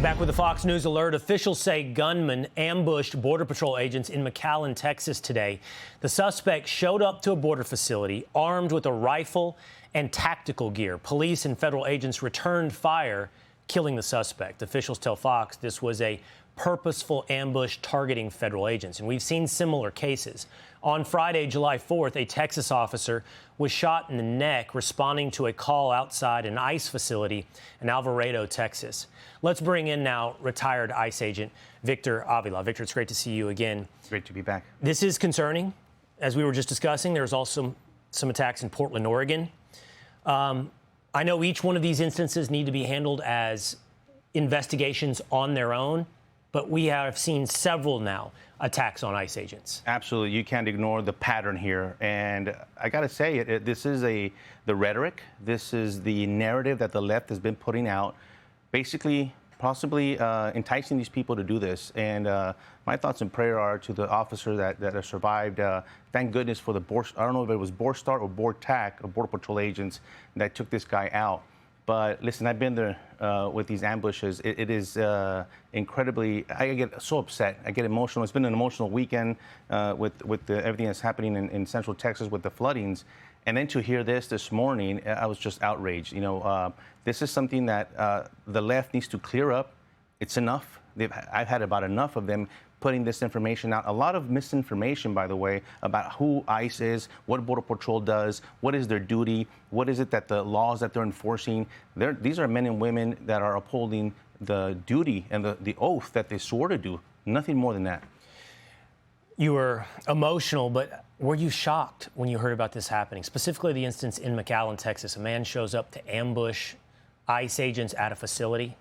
Back with the Fox News alert, officials say gunmen ambushed Border Patrol agents in McAllen, Texas today. The suspect showed up to a border facility armed with a rifle and tactical gear. Police and federal agents returned fire, killing the suspect. Officials tell Fox this was a purposeful ambush targeting federal agents, and we've seen similar cases. On Friday, July 4th, a Texas officer was shot in the neck responding to a call outside an ICE facility in Alvarado, Texas. Let's bring in now retired ICE agent Victor Avila. Victor, it's great to see you again. Great to be back. This is concerning. As we were just discussing, there's also some attacks in Portland, Oregon. I know each one of these instances need to be handled as investigations on their own, but we have seen several now attacks on ICE agents. Absolutely. You can't ignore the pattern here. And I got to say, this is the rhetoric. This is the narrative that the left has been putting out, basically possibly enticing these people to do this. And my thoughts and prayer are to the officer that have survived. Thank goodness for the I don't know if it was Borstar or BORTAC, or Border Patrol agents, that took this guy out. But listen, I've been there with these ambushes. It is incredibly, I get so upset. I get emotional. It's been an emotional weekend with everything that's happening in Central Texas with the floodings. And then to hear this morning, I was just outraged. You know, this is something that the left needs to clear up. It's enough. I've had about enough of them putting this information out. A lot of misinformation, by the way, about who ICE is, what Border Patrol does, what is their duty, what is it that the laws that they're enforcing. These are men and women that are upholding the duty and the oath that they swore to do. Nothing more than that. You were emotional, but were you shocked when you heard about this happening? Specifically the instance in McAllen, Texas. A man shows up to ambush ICE agents at a facility.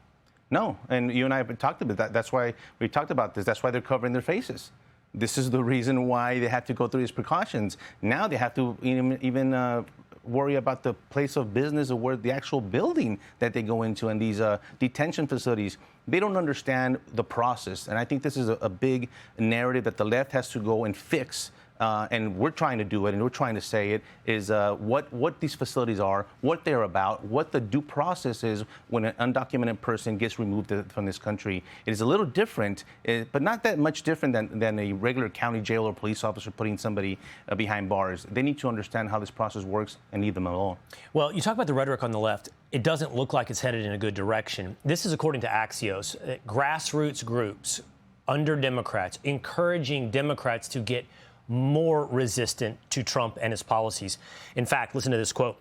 No, and you and I have talked about that. That's why we talked about this. That's why they're covering their faces. This is the reason why they have to go through these precautions. Now they have to even worry about the place of business or where the actual building that they go into and these detention facilities. They don't understand the process. And I think this is a big narrative that the left has to go and fix. And we're trying to do it, and we're trying to say it, is what these facilities are, what they're about, what the due process is when an undocumented person gets removed from this country. It is a little different, but not that much different than a regular county jail or police officer putting somebody behind bars. They need to understand how this process works and leave them alone. Well, you talk about the rhetoric on the left. It doesn't look like it's headed in a good direction. This is according to Axios, grassroots groups under Democrats encouraging Democrats to get more resistant to Trump and his policies. In fact, listen to this quote.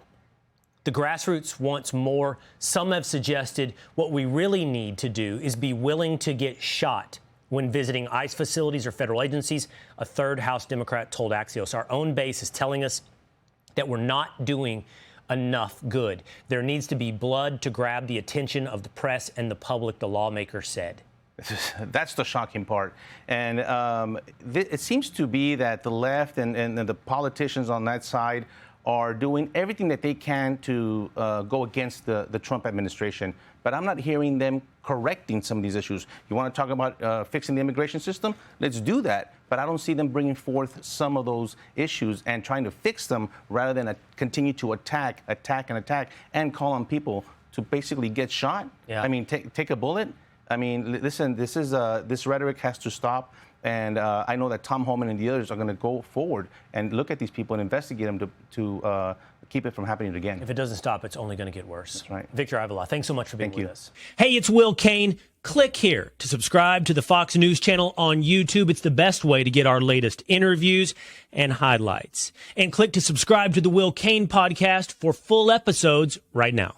The grassroots wants more. Some have suggested what we really need to do is be willing to get shot when visiting ICE facilities or federal agencies. A third House Democrat told Axios, our own base is telling us that we're not doing enough good. There needs to be blood to grab the attention of the press and the public, the lawmaker said. That's the shocking part. And it seems to be that the left and the politicians on that side are doing everything that they can to go against the Trump administration. But I'm not hearing them correcting some of these issues. You want to talk about fixing the immigration system? Let's do that. But I don't see them bringing forth some of those issues and trying to fix them rather than continue to attack, and call on people to basically get shot. Yeah. I mean, take a bullet. I mean, listen, this rhetoric has to stop. And I know that Tom Homan and the others are going to go forward and look at these people and investigate them to keep it from happening again. If it doesn't stop, it's only going to get worse. That's right. Victor Avila, thanks so much for being with us. Hey, it's Will Cain. Click here to subscribe to the Fox News channel on YouTube. It's the best way to get our latest interviews and highlights. And click to subscribe to the Will Cain podcast for full episodes right now.